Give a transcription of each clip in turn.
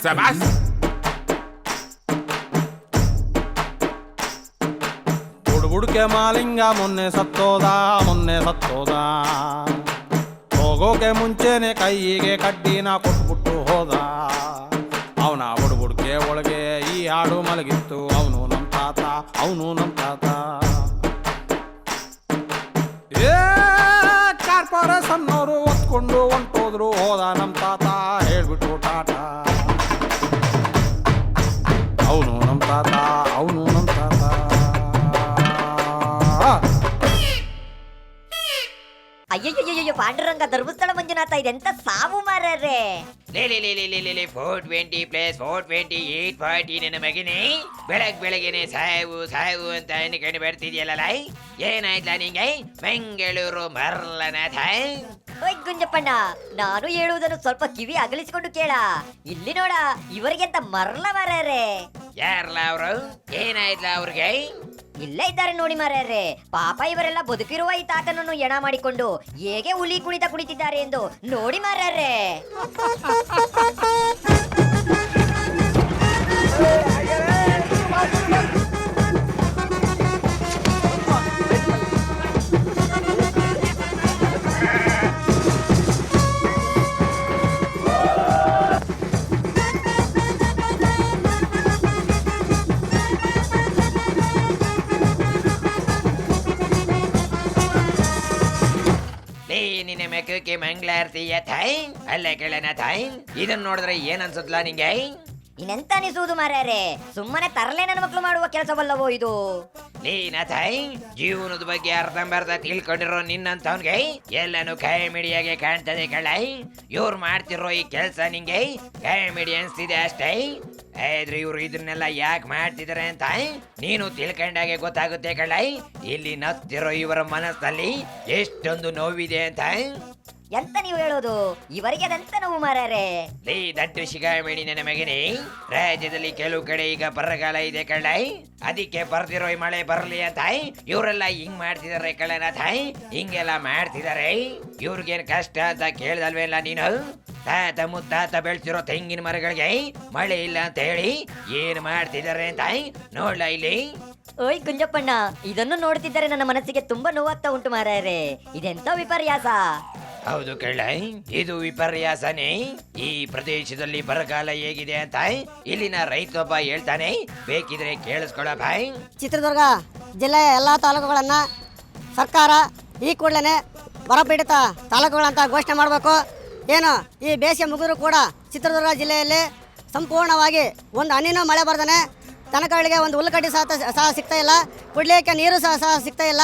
ಸಬಾಸ್. ಬುಡ್ಬುಡ್ಕೆ ಮಾಲಿಂಗ ಮೊನ್ನೆ ಸತ್ತೋದ ಹೋಗೋಕೆ ಮುಂಚೆನೆ ಕೈಗೆ ಕಡ್ಡಿನ ಕೊಟ್ಬಿಟ್ಟು ಹೋದ. ಅವನ ಬುಡ್ಬುಡ್ಕೆ ಒಳಗೆ ಈ ಹಾಡು ಮಲಗಿತ್ತು. ಅವನು ನಮ್ಮ ತಾತ ಏ ಕಾರ್ಪೊರೇಷನ್ ಅವರು ಒತ್ಕೊಂಡು ಹೊಂಟೋದ್ರು. ಹೋದ ನಮ್ಮ ತಾತ ಹೇಳ್ಬಿಟ್ಟು ಟಾಟಾ. ಅವನು ನಮ್ಮ ತಾತ. ಅಯ್ಯಯ್ಯಯ್ಯೋ ಪಾಂಡುರಂಗ, ಧರ್ಮಸ್ಥಳ ಮಂಜುನಾಥ, ಇದೆಂತ ಸಾವು ಮಾರರೆ. 420 ಪ್ಲಸ್ 420 840 ನನ್ನ ಮಗನೇ. ಬೆಳಗ್ಗೆನೆ ಸಾವು ಅಂತ ಅನ್ಕೊಂಡು ಬರ್ತಿದ್ಯಲ್ಲ. ಏನಾಯ್ತಲ್ಲ ನಿಂಗೆ ಬೆಂಗಳೂರು ಮರಳನಾಥ? ಓಯ್ ಗುಂಜಪ್ಪಣ್ಣ, ನಾನು ಹೇಳುವುದನ್ನು ಸ್ವಲ್ಪ ಕಿವಿ ಅಗಲಿಸಿಕೊಂಡು ಕೇಳ. ಇಲ್ಲಿ ನೋಡ, ಇವರಿಗೆಂತ ಮರಳ ಮಾರರೆ. ಯಾರಲ್ಲ ಅವರು? ಏನಾಯ್ತಲ್ಲ ಅವ್ರಿಗೆ? ಇಲ್ಲೇ ಇದ್ದಾರೆ ನೋಡಿ ಮಾರ್ಯಾರೆ. ಪಾಪ ಇವರೆಲ್ಲ ಬದುಕಿರುವ ಈ ತಾತನನ್ನು ಎಣ ಮಾಡಿಕೊಂಡು ಹೇಗೆ ಹುಲಿ ಕುಣಿತಿದ್ದಾರೆ ಎಂದು ನೋಡಿ ಮಾರ್ಯಾರೆ. ನಿನ್ನ ಮೆಕ್ಕಕ್ಕೆ ಮಂಗಳಾರತಿಯ ಥಾಯ್ ಅಲ್ಲ ಕೇಳನ ಥಾಯ್. ಇದನ್ನ ನೋಡಿದ್ರೆ ಏನ್ ಅನ್ಸುತ್ತಲ್ಲ ನಿಂಗೆ? ಇನ್ನೆಂತ ಅನಿಸುವುದು ಮಾರ್ಯಾರೆ? ಸುಮ್ಮನೆ ತರಲೆ ನನ್ನ ಮಕ್ಕಳು ಮಾಡುವ ಕೆಲಸವಲ್ಲವೋ ಇದು? ನೀನ ಥಾಯ್ ಜೀವನದ ಬಗ್ಗೆ ಅರ್ಧಂಬರ್ಧ ತಿಳ್ಕೊಂಡಿರೋ ನಿನ್ನಂತವನ್ಗೆ ಎಲ್ಲಾನು ಕಾಮಿಡಿಯಾಗೆ ಕಾಣ್ತದೆ ಕಳ್ಳ. ಇವ್ರು ಮಾಡ್ತಿರೋ ಈ ಕೆಲಸ ನಿಂಗೆ ಕಾಮಿಡಿ ಅನ್ಸ್ತಿದೆ ಅಷ್ಟೇ. ಆದ್ರೆ ಇವ್ರು ಇದನ್ನೆಲ್ಲ ಯಾಕೆ ಮಾಡ್ತಿದಾರೆ ಅಂತ ನೀನು ತಿಳ್ಕೊಂಡಾಗೆ ಗೊತ್ತಾಗುತ್ತೆ ಕಳ್ಳ. ಇಲ್ಲಿ ನತ್ತಿರೋ ಇವರ ಮನಸ್ಸಲ್ಲಿ ಎಷ್ಟೊಂದು ನೋವಿದೆ ಅಂತ. ಎಂತ ನೀವು ಹೇಳೋದು? ಇವರಿಗೆ ಅದೆಂತ ನೋವು ಮಾರ್ಯಾರೆ? ಲೇ ದಡ್ಡು ಶಿಗಾಮಣಿ ನನ್ನ ಮಗನೇ, ರಾಜ್ಯದಲ್ಲಿ ಕೆಲವು ಕಡೆ ಈಗ ಬರಗಾಲ ಇದೆ ಕಳ್ಳ. ಅದಕ್ಕೆ ಬರ್ದಿರೋ ಈ ಮಳೆ ಬರಲಿ ಅಂತ ಇವರೆಲ್ಲ ಹಿಂಗ್ ಮಾಡ್ತಿದಾರೆ ಕಳ್ಳನ ತಾಯಿ. ಹಿಂಗೆಲ್ಲ ಮಾಡ್ತಿದಾರೆ. ಇವ್ರಿಗೇನ್ ಕಷ್ಟ ಅಂತ ಕೇಳ್ದಲ್ವೇಲ್ಲ ನೀನು? ತಾತ ಮುತ್ತಾತ ಬೆಳ್ಸಿರೋ ತೆಂಗಿನ ಮರಗಳಿಗೆ ಮಳೆ ಇಲ್ಲ ಅಂತ ಹೇಳಿ ಏನ್ ಮಾಡ್ತಿದಾರೆ ಅಂತ ನೋಡ್ಲಾ ಇಲ್ಲಿ. ಓಯ್ ಕುಂಜಪ್ಪಣ್ಣ, ಇದನ್ನು ನೋಡ್ತಿದ್ದರೆ ನನ್ನ ಮನಸ್ಸಿಗೆ ತುಂಬಾ ನೋವಾಗ್ತಾ ಉಂಟು ಮಾರ್ಯಾರೆ. ಇದೆಂತ ವಿಪರ್ಯಾಸ. ಹೌದು ಕಳ್ಳ, ಇದು ವಿಪರ್ಯಾಸನೇ. ಈ ಪ್ರದೇಶದಲ್ಲಿ ಬರಗಾಲ ಹೇಗಿದೆ ಅಂತ ಇಲ್ಲಿನ ರೈತೊಬ್ಬ ಹೇಳ್ತಾನೆ. ಬೇಕಿದ್ರೆ ಕೇಳಿಸ್ಕೊಳ್ಳ ಬಾಯ್. ಚಿತ್ರದುರ್ಗ ಜಿಲ್ಲೆಯ ಎಲ್ಲಾ ತಾಲೂಕುಗಳನ್ನ ಸರ್ಕಾರ ಈ ಕೂಡಲೇ ಬರಪೀಡಿತ ತಾಲೂಕುಗಳಂತ ಘೋಷಣೆ ಮಾಡಬೇಕು. ಏನು ಈ ಬೇಸಿಗೆ ಮುಗಿದ್ರು ಕೂಡ ಚಿತ್ರದುರ್ಗ ಜಿಲ್ಲೆಯಲ್ಲಿ ಸಂಪೂರ್ಣವಾಗಿ ಒಂದು ಹನಿನೂ ಮಳೆ ಬರ್ದಾನೆ. ದನಗಳಿಗೆ ಒಂದು ಹುಲ್ಲುಕಡ್ಡಿ ಸಹ ಸಿಗ್ತಾ ಇಲ್ಲ. ಕುಡ್ಲಿಕ್ಕೆ ನೀರು ಸಹ ಸಿಗ್ತಾ ಇಲ್ಲ.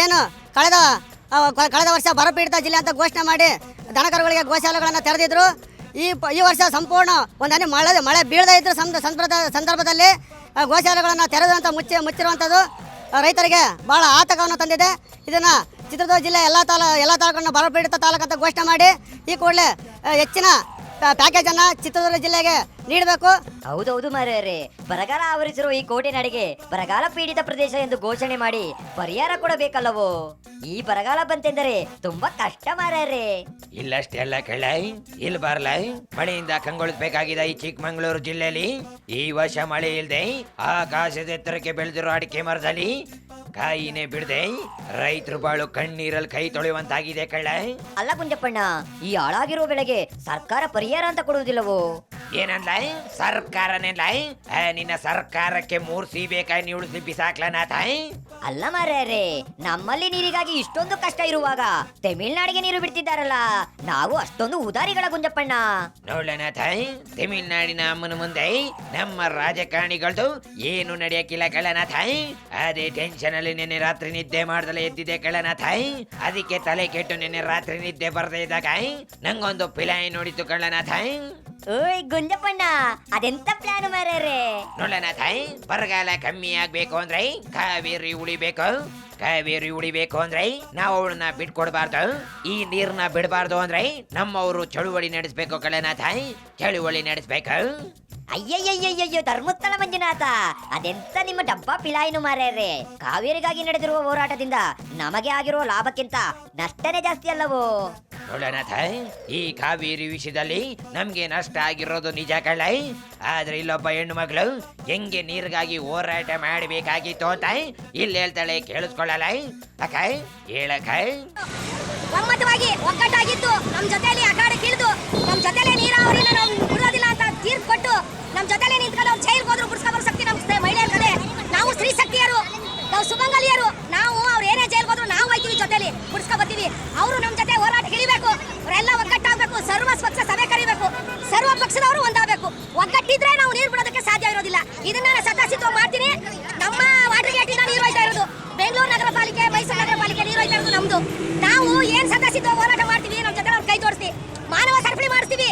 ಏನು ಕಳೆದ ವರ್ಷ ಬರಪೀಡಿತ ಜಿಲ್ಲೆ ಅಂತ ಘೋಷಣೆ ಮಾಡಿ ದನಕರುಗಳಿಗೆ ಗೋಶಾಲೆಗಳನ್ನು ತೆರೆದಿದ್ರು. ಈ ವರ್ಷ ಸಂಪೂರ್ಣ ಒಂದು ಹನಿ ಮಳೆ ಬೀಳದೇ ಇದ್ದರೂ ಸಂದರ್ಭದಲ್ಲಿ ಗೋಶಾಲೆಗಳನ್ನು ತೆರೆದಂತ ಮುಚ್ಚಿರುವಂಥದ್ದು ರೈತರಿಗೆ ಭಾಳ ಆತಂಕವನ್ನು ತಂದಿದೆ. ಇದನ್ನು ಚಿತ್ರದುರ್ಗ ಜಿಲ್ಲೆ ಎಲ್ಲ ತಾಲೂಕನ್ನು ಬರಪೀಡಿತ ತಾಲೂಕು ಅಂತ ಘೋಷಣೆ ಮಾಡಿ ಈ ಕೂಡಲೇ ಹೆಚ್ಚಿನ ಪ್ಯಾಕೇಜ್ ಅನ್ನ ಚಿತ್ರದುರ್ಗ ಜಿಲ್ಲೆಗೆ ನೀಡಬೇಕು. ಹೌದೌದು ಮಾರ್ಯಾರೆ, ಬರಗಾಲ ಆವರಿಸಿರುವ ಈ ಕೋಟೆ ನಾಡಿಗೆ ಬರಗಾಲ ಪೀಡಿತ ಪ್ರದೇಶ ಎಂದು ಘೋಷಣೆ ಮಾಡಿ ಪರಿಹಾರ ಕೊಡಬೇಕಲ್ಲವೋ? ಈ ಬರಗಾಲ ಬಂತೆಂದರೆ ತುಂಬಾ ಕಷ್ಟ ಮಾರ್ಯಾರೆ. ಇಲ್ಲಷ್ಟೇ ಅಲ್ಲ ಕಳ್ಳ, ಇಲ್ಲಿ ಬಾರ್ಲ ಮಳೆಯಿಂದ ಕಂಗೊಳಿಸಬೇಕಾಗಿದೆ ಈ ಚಿಕ್ಕಮಂಗ್ಳೂರು ಜಿಲ್ಲೆಯಲ್ಲಿ. ಈ ವರ್ಷ ಮಳೆ ಇಲ್ಲದೆ ಆಕಾಶದ ಎತ್ತರಕ್ಕೆ ಬೆಳೆದಿರೋ ಅಡಿಕೆ ಮರದಲ್ಲಿ ಕಾಯಿನೇ ಬಿಡದೆ ರೈತರು ಬಾಳು ಕಣ್ಣೀರಲ್ಲಿ ಕೈ ತೊಳೆಯುವಂತಾಗಿದೆ ಕಳ್ಳ. ಅಲ್ಲ ಕುಂಜಪ್ಪಣ್ಣ, ಈ ಹಾಳಾಗಿರುವ ಬೆಳೆಗೆ ಸರ್ಕಾರ ಪರಿಹಾರ ಅಂತ ಕೊಡುವುದಿಲ್ಲವೋ? ಏನಂದ ಸರ್ಕಾರನೆಲ್ಲ? ನಿನ್ನ ಸರ್ಕಾರಕ್ಕೆ 3 ಸೀಬೆಕಾಯಿ ಉಳಿಸಿ ಬಿಸಾಕ್ಲನಾಥ? ಅಲ್ಲ ಮಾರ್ಯಾರೆ, ನಮ್ಮಲ್ಲಿ ನೀರಿಗಾಗಿ ಇಷ್ಟೊಂದು ಕಷ್ಟ ಇರುವಾಗ ತಮಿಳ್ನಾಡಿಗೆ ನೀರು ಬಿಡ್ತಿದ್ದಾರಲ್ಲ, ನಾವು ಅಷ್ಟೊಂದು ಉದಾರಿಗಳ ಗುಂಜಪ್ಪಣ್ಣ? ನೋಡ್ಲನಾಥ, ತಮಿಳ್ನಾಡಿನ ಅಮ್ಮನ ಮುಂದೆ ನಮ್ಮ ರಾಜಕಾರಣಿಗಳದು ಏನು ನಡೆಯಕ್ಕಿಲ್ಲ ಕಳ್ಳನಾಥ. ಅದೇ ಟೆನ್ಷನ್ ಅಲ್ಲಿ ನಿನ್ನೆ ರಾತ್ರಿ ನಿದ್ದೆ ಮಾಡ್ದಲೆ ಎದ್ದಿದೆ ಕಳ್ಳನಾಥ. ಅದಕ್ಕೆ ತಲೆ ಕೆಟ್ಟು ನಿನ್ನೆ ರಾತ್ರಿ ನಿದ್ದೆ ಬರ್ದೇ ಇದ್ದಾಗ ನಂಗೊಂದು ಪಿಲಾಯಿ ನೋಡಿತು ಕಳ್ಳನಾಥ. ಓಯ್ ಗುಂಜಪ್ಪಣ್ಣ, ಅದೆಂತ ಪ್ಲಾನ್ ಮಾರ್ಯಾರೆ? ನೋಡನಾಥ, ಬರಗಾಲ ಕಮ್ಮಿ ಆಗ್ಬೇಕು ಅಂದ್ರೆ ಕಾವೇರಿ ಉಳಿಬೇಕು. ಕಾವೇರಿ ಉಳಿಬೇಕು ಅಂದ್ರೆ ನಾವು ಅವಳನ್ನ ಬಿಟ್ಕೊಡ್ಬಾರ್ದು. ಈ ನೀರ್ನ ಬಿಡಬಾರ್ದು ಅಂದ್ರೆ ನಮ್ಮವರು ಚಳುವಳಿ ನಡೆಸ್ಬೇಕು ಕಳ್ಳನಾಥ. ಚಳುವಳಿ ನಡೆಸ್ಬೇಕು. ಅಯ್ಯಯ್ಯಯ್ಯಯ್ಯೋ ಧರ್ಮಸ್ಥಳ ಮಂಜುನಾಥ, ಅದೆಂತ ನಿಮ್ಮ ಡಬ್ಬ ಪಿಲಾಯಿನು ಮಾರ್ಯಾರೆ? ಕಾವೇರಿಗಾಗಿ ನಡೆದಿರುವ ಹೋರಾಟದಿಂದ ನಮಗೆ ಆಗಿರುವ ಲಾಭಕ್ಕಿಂತ ನಷ್ಟನೇ ಜಾಸ್ತಿ ಅಲ್ಲವೋ? ನೋಡೋಣಥ, ಈ ಕಾವೇರಿ ವಿಷಯದಲ್ಲಿ ನಮ್ಗೆ ನಷ್ಟ ಆಗಿರೋದು ನಿಜ ಕಳ್ಳ. ಆದ್ರೆ ಇಲ್ಲೊಬ್ಬ ಹೆಣ್ಣು ಮಗಳು ಹೆಂಗೆ ನೀರಿಗಾಗಿ ಹೋರಾಟ ಮಾಡಬೇಕಾಗಿತ್ತು ಅಂತ ಇಲ್ಲಿ ಹೇಳ್ತಾಳೆ, ಕೇಳಿಸ್ಕೊಳ್ಳಲ್ಲ ಅಕ್ಕ, ಹೇಳಕ್ಕ. ಒಮ್ಮತವಾಗಿ ಒಗ್ಗಟ್ಟಾಗಿದ್ದು ನಮ್ಮ ಜೊತೆಲಿ ಅಖಾಡಕ್ಕೆ ಇಳಿದು ನಮ್ಮ ಜೊತೆಲೆ ನೀರಾವರಿನ ನಾವು ಬಿಡೋದಿಲ್ಲ ಅಂತ ತೀರ್ಪು ಕೊಟ್ಟು ನಮ್ಮ ಜೊತೆಲೆ ನಿಂತ್ಕೊಂಡು ಅವ್ರು ಜೈಲ್ಗೆ ಹೋದ್ರು ಬಿಡಿಸ್ಕೊಂಡು ಶಕ್ತಿ ನಮ್ಮ ಮಹಿಳೆಯರ ಕಡೆ. ನಾವು ಸ್ತ್ರೀ ಶಕ್ತಿಯರು, ನಾವು ಸುಮಂಗಲಿಯರು, ನಾವು ಅವ್ರು ಏನೇ ಜೈಲ್ಗೆ ಹೋದ್ರು ನಾವು ಹೋಯ್ತೀವಿ ಜೊತೆಲಿ ಬಿಡಿಸ್ಕೊ ಬರ್ತೀವಿ. ಅವರು ನಮ್ಮ ಜೊತೆ ಹೋರಾಟ ಹಿಡಿಬೇಕು, ಅವರೆಲ್ಲ ಒಗ್ಗಟ್ಟಾಗಬೇಕು, ಸರ್ವ ಪಕ್ಷ ಸಭೆ ಕರಿಬೇಕು, ಸರ್ವ ಪಕ್ಷದವರು ಒಂದಾಗಬೇಕು. ಒಗ್ಗಟ್ಟಿದ್ರೆ ನಾವು ನೀರು ಬಿಡೋದಕ್ಕೆ ಸಾಧ್ಯ ಇರೋದಿಲ್ಲ. ಇದನ್ನ ನಾನು ಸದಾಸಿತ್ವ ಮಾಡ್ತೀನಿ. ನಮ್ಮ ವಾಟರ್ ಗೇಟಿಂದ ನೀರು ಹೋಯ್ತಾ ಇರೋದು, ಬೆಂಗಳೂರು ನಗರ ಪಾಲಿಕೆ, ಮೈಸೂರು ನಗರ ಪಾಲಿಕೆ ನೀರು ಹೋಯ್ತಾ ಇರೋದು ನಮ್ದು. ನಾವು ಏನ್ ಸದಸ್ಯತ್ವ ಹೋರಾಟ ಮಾಡ್ತೀವಿ, ನಮ್ಮ ಜೊತೆ ಅವ್ರು ಕೈ ಜೋಡಿಸ್ತೀವಿ, ಮಾನವ ಸರಪಳಿ ಮಾಡಿಸ್ತೀವಿ,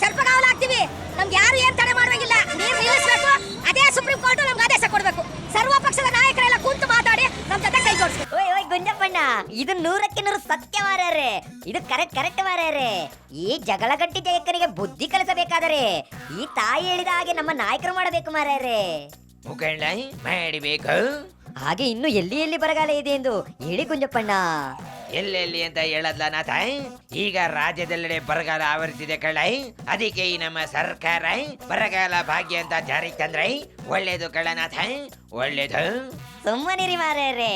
ಸರ್ಪಗಾವಲು ಹಾಕ್ತೀವಿ. ನಮ್ಗೆ ಯಾರು ಏನ್ ತಡೆ ಮಾಡುವಂಗಿಲ್ಲ. ನೀರು ನಿಲ್ಲಿಸಬೇಕು, ಅದೇ ಸುಪ್ರೀಂ ಕೋರ್ಟ್ ನಮ್ಗೆ ಆದೇಶ ಕೊಡಬೇಕು. ಸರ್ವ ಪಕ್ಷದ ನಾಯಕರೆಲ್ಲ ಕುಂತು ಮಾತಾಡಿ ನಮ್ಮ ಜೊತೆ ಕೈ ಜೋಡಿಸ್ಬೇಕು. ಓಯ್ ಓಯ್ ಗುಂಜಪ್ಪಣ್ಣ, ಇದು 100ಕ್ಕೆ 100 ಸತ್ಯ ಮಾರ್ಯಾರೆ. ಇದು ಕರೆಕ್ಟ್ ಮಾರ್ಯಾರೆ. ಈ ಜಗಳ ಗಂಟಿದ್ದ ಎಕ್ಕನಿಗೆ ಬುದ್ಧಿ ಕಲಿಸಬೇಕಾದರೆ ಈ ತಾಯಿ ಹೇಳಿದ ಹಾಗೆ ನಮ್ಮ ನಾಯಕರು ಮಾಡಬೇಕು ಮಾರ್ಯಾರೆ. ಮುಖಂಡ ಮಾಡಬೇಕು. ಹಾಗೆ ಇನ್ನು ಎಲ್ಲಿ ಬರಗಾಲ ಇದೆ ಎಂದು ಹೇಳಿ ಗುಂಜಪ್ಪಣ್ಣ. ಎಲ್ಲೆಲ್ಲಿ ಅಂತ ಹೇಳದ್ಲ ನಾಥ. ಈಗ ರಾಜ್ಯದೆಲ್ಲೆಡೆ ಬರಗಾಲ ಆವರಿಸಿದೆ ಕಳ್ಳೈ. ಅದಕ್ಕೆ ಈ ನಮ್ಮ ಸರ್ಕಾರ ಬರಗಾಲ ಭಾಗ್ಯ ಅಂತ ಜಾರಿಗೆ ತಂದ್ರೆ ಒಳ್ಳೇದು ಕಳ್ಳನಾಥ, ಒಳ್ಳೇದು. ಸುಮ್ಮನಿರಿ ಮಾರ್ಯಾರೆ,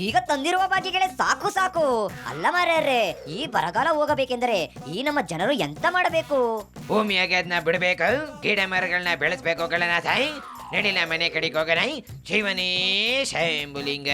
ಈಗ ತಂದಿರುವ ಭಾಗ್ಯಗಳೇ ಸಾಕು. ಅಲ್ಲ ಮಾರ್ಯಾರೆ, ಈ ಬರಗಾಲ ಹೋಗಬೇಕೆಂದರೆ ಈ ನಮ್ಮ ಜನರು ಎಂತ ಮಾಡಬೇಕು? ಭೂಮಿಯಾಗೆ ಅದನ್ನ ಬಿಡಬೇಕು, ಗಿಡ ಮರಗಳನ್ನ ಬೆಳೆಸ್ಬೇಕು ಕಳ್ಳನಾಥ. ನಡಿನ ಮನೆ ಕಡೆಗೆ ಹೋಗೋಣ. ಶಿವನೇ ಶಂಭುಲಿಂಗ.